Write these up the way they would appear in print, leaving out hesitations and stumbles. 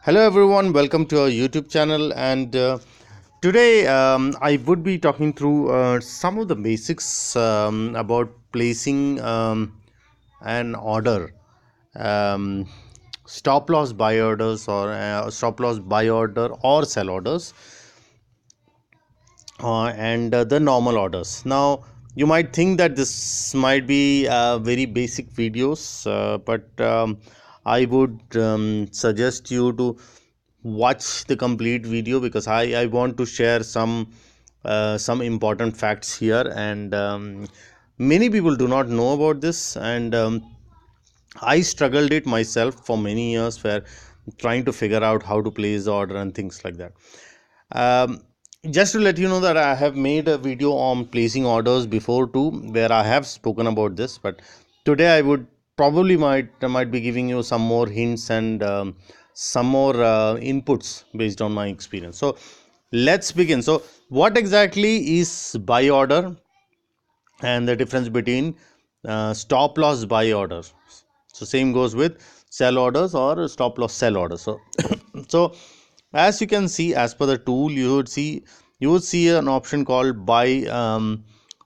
Hello everyone, welcome to our YouTube channel. And today I would be talking through some of the basics about placing an order, um, stop loss buy orders or stop loss buy order or sell orders, and the normal orders. Now you might think that this might be very basic videos, but I would suggest you to watch the complete video, because I want to share some important facts here. And many people do not know about this, and I struggled it myself for many years, where trying to figure out how to place the order and things like that. um, just to let you know that I have made a video on placing orders before too, where I have spoken about this, but today I would probably might be giving you some more hints and some more inputs based on my experience. So let's begin. So what exactly is buy order, and the difference between stop loss buy orders? So same goes with sell orders or stop loss sell orders. So so as you can see, as per the tool, you would see an option called buy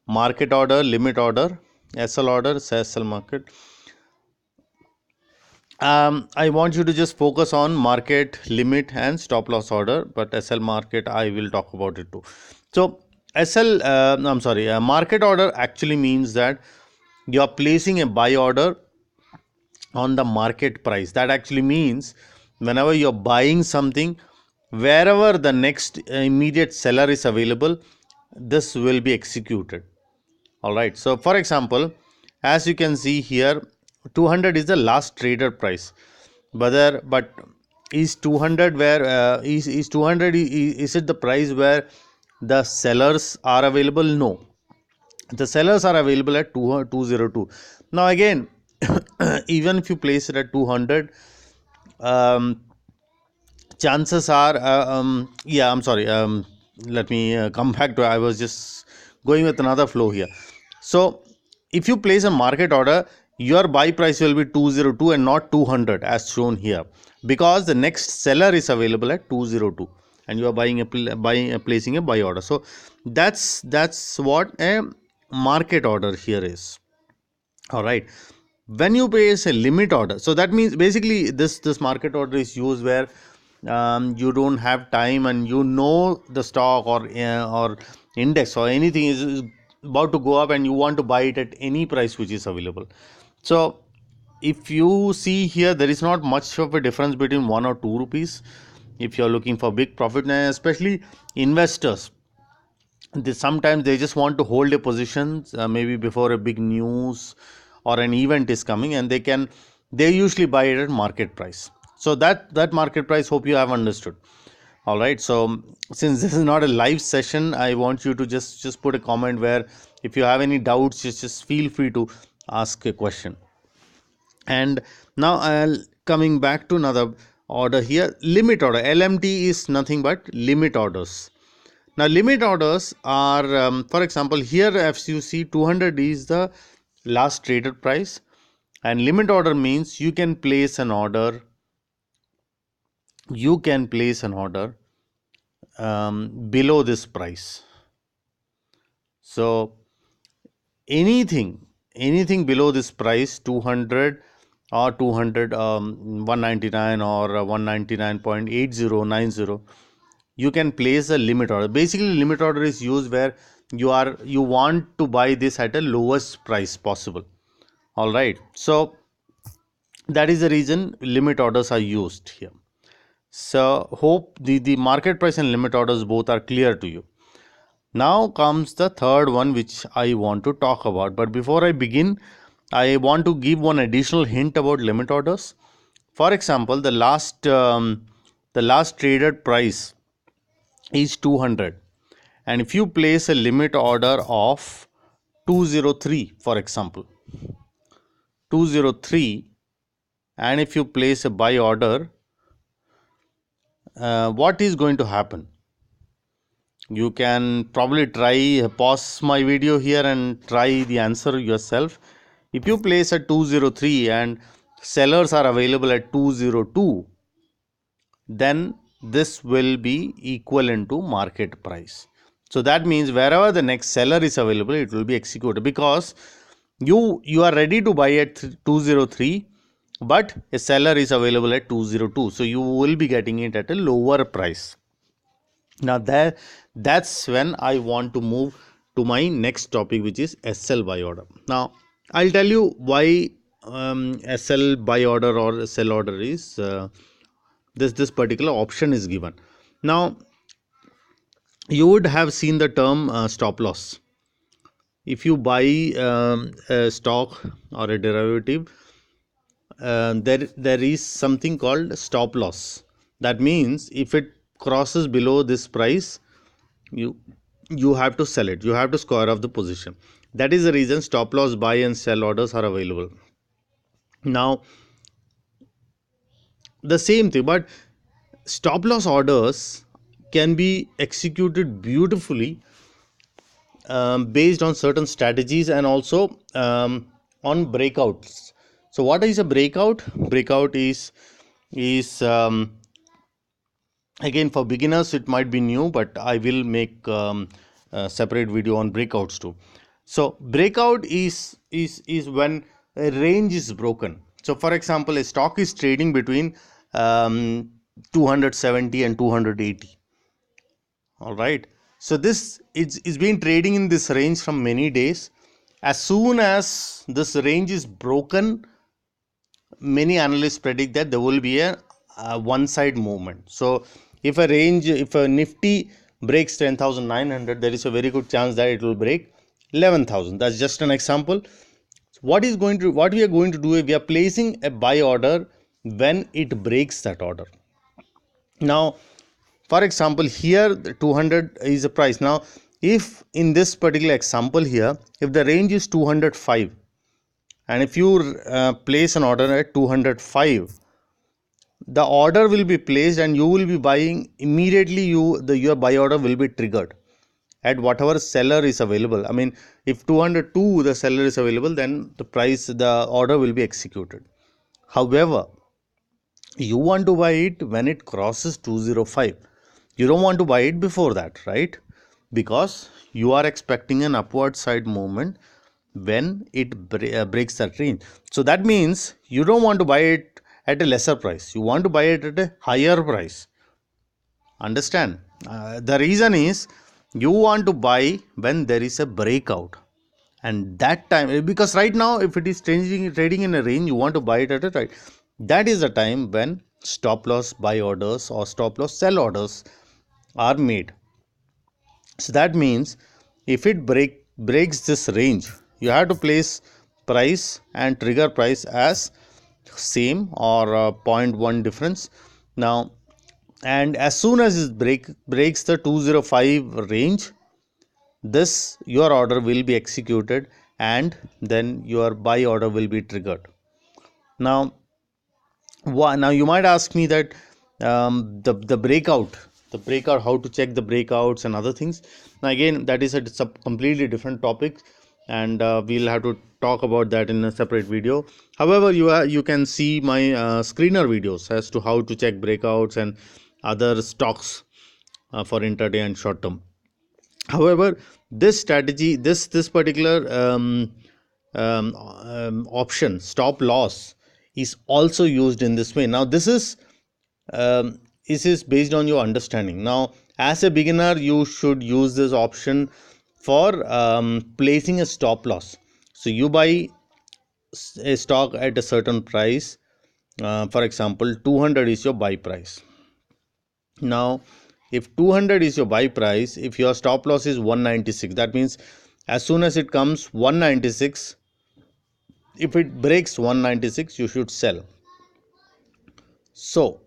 market order, limit order, SL order, SL market. I want you to just focus on market, limit, and stop loss order, but SL market I will talk about it too. So market order actually means that you are placing a buy order on the market price. That actually means whenever you're buying something, wherever the next immediate seller is available, this will be executed. All right. So for example, as you can see here, 200 is the last traded price. But is 200 where is 200 is it the price where the sellers are available? No, the sellers are available at 202. Now again, even if you place it at 200, um, chances are yeah, I'm sorry, let me come back to, I was just going with another flow here. So if you place a market order, your buy price will be 202 and not 200 as shown here, because the next seller is available at 202 and you are placing a buy order. So that's what a market order here is. All right. When you place a limit order, so that means basically this market order is used where you don't have time, and you know the stock or index or anything is about to go up, and you want to buy it at any price which is available. So if you see here, there is not much of a difference between 1 or 2 rupees if you are looking for big profit. And especially investors, sometimes they just want to hold a position, maybe before a big news or an event is coming, and they usually buy it at market price. So that market price, hope you have understood. All right. So since this is not a live session, I want you to just put a comment where if you have any doubts, just feel free to ask a question. And now I'll coming back to another order here, limit order. LMT is nothing but limit orders. Now limit orders are, for example, here as you see, 200 is the last traded price, and limit order means you can place an order below this price. So anything below this price, 200 or 199 or 199.8090, you can place a limit order. Basically, limit order is used where you want to buy this at a lowest price possible. All right. So that is the reason limit orders are used here. So hope the market price and limit orders both are clear to you. Now comes the third one which I want to talk about. But before I begin, I want to give one additional hint about limit orders. For example, the last traded price is 200, and if you place a limit order of 203, for example, 203, and if you place a buy order, what is going to happen? You can probably try, pause my video here and try the answer yourself. If you place at 203 and sellers are available at 202, then this will be equivalent to market price. So that means wherever the next seller is available, it will be executed, because you are ready to buy at 203, but a seller is available at 202, so you will be getting it at a lower price. Now that's when I want to move to my next topic, which is SL buy order. Now I'll tell you why SL buy order or sell order is this particular option is given. Now you would have seen the term stop loss. If you buy a stock or a derivative, there is something called stop loss. That means if it crosses below this price, you you have to sell it, you have to square off the position. That is the reason stop loss buy and sell orders are available. Now the same thing, but stop loss orders can be executed beautifully based on certain strategies, and also on breakouts. So what is a breakout? Breakout is again, for beginners it might be new, but I will make a separate video on breakouts too. So breakout is when a range is broken. So for example, a stock is trading between 270 and 280. All right, so this is been trading in this range from many days. As soon as this range is broken, many analysts predict that there will be a one side movement. So if a nifty breaks 10,900, there is a very good chance that it will break 11,000. That's just an example. What we are going to do is we are placing a buy order when it breaks that order. Now for example, here 200 is the price. Now if in this particular example here, if the range is 205, and if you place an order at 205, the order will be placed and you will be buying immediately. Your buy order will be triggered at whatever seller is available. I mean, if 202 the seller is available, then the order will be executed. However, you want to buy it when it crosses 205. You don't want to buy it before that, right? Because you are expecting an upward side movement when it breaks that range. So that means you don't want to buy it at a lesser price, you want to buy it at a higher price. Understand? The reason is you want to buy when there is a breakout, and that time, because right now if it is trading in a range, you want to buy it at a right. That is the time when stop loss buy orders or stop loss sell orders are made. So that means if it breaks this range, you have to place price and trigger price as same or 0.1 difference. Now, and as soon as it breaks the 205 range, this your order will be executed, and then your buy order will be triggered. Now you might ask me that the breakout, how to check the breakouts and other things. Now again, that is a completely different topic, and we'll have to talk about that in a separate video. However, you can see my screener videos as to how to check breakouts and other stocks for intraday and short term. However, this strategy, this particular option, stop loss, is also used in this way. Now this is based on your understanding. Now as a beginner, you should use this option for placing a stop loss. So you buy a stock at a certain price, for example 200 is your buy price. Now if 200 is your buy price, if your stop loss is 196, that means as soon as it comes 196, if it breaks 196, you should sell. So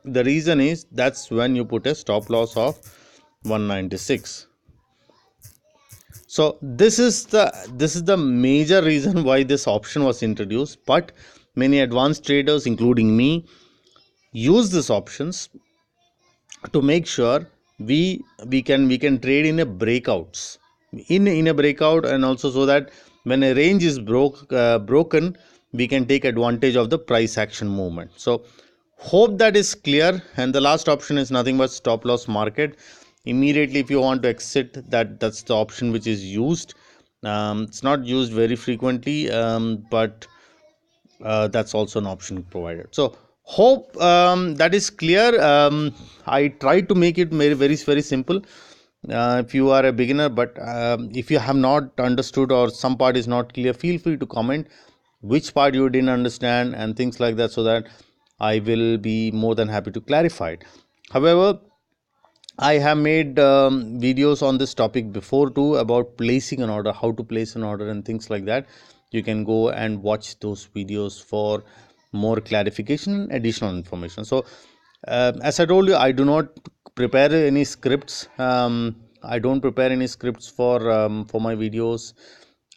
the reason is that's when you put a stop loss of 196. So this is the major reason why this option was introduced. But many advanced traders, including me, use these options to make sure we can trade in a breakouts in a breakout, and also so that when a range is broken, we can take advantage of the price action movement. So Hope that is clear. And the last option is nothing but stop loss market. Immediately, if you want to exit, that's the option which is used. It's not used very frequently, but that's also an option provided. So hope that is clear. I tried to make it very simple. If you are a beginner, but if you have not understood or some part is not clear, feel free to comment which part you didn't understand and things like that, so that I will be more than happy to clarify it. However, I have made videos on this topic before too, about placing an order, how to place an order and things like that. You can go and watch those videos for more clarification and additional information. So as I told you, I do not prepare any scripts. I don't prepare any scripts for my videos.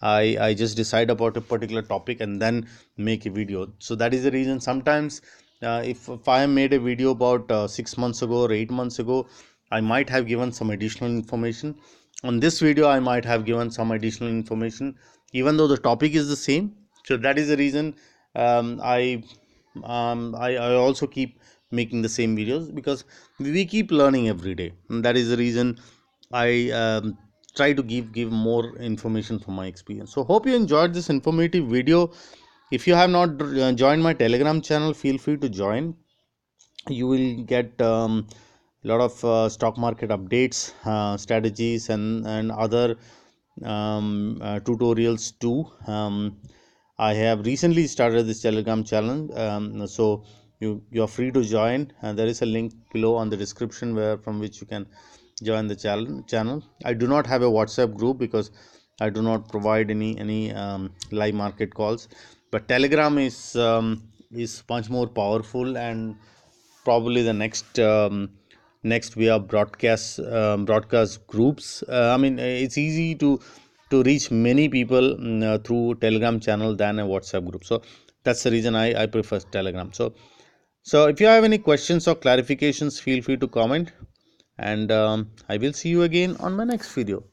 I just decide about a particular topic and then make a video. So that is the reason sometimes if I made a video about 6 months ago or 8 months ago, I might have given some additional information. On this video, I might have given some additional information, even though the topic is the same. So that is the reason I also keep making the same videos, because we keep learning every day. And that is the reason I try to give more information from my experience. So hope you enjoyed this informative video. If you have not joined my Telegram channel, feel free to join. You will get a lot of stock market updates, strategies, and other tutorials too. I have recently started this Telegram channel, so you are free to join. There is a link below on the description where from which you can join the channel. I do not have a WhatsApp group because I do not provide any live market calls, but Telegram is much more powerful, and probably the next we have broadcast groups. I mean, it's easy to reach many people through Telegram channel than a WhatsApp group. So that's the reason I prefer Telegram. So if you have any questions or clarifications, feel free to comment, and I will see you again on my next video.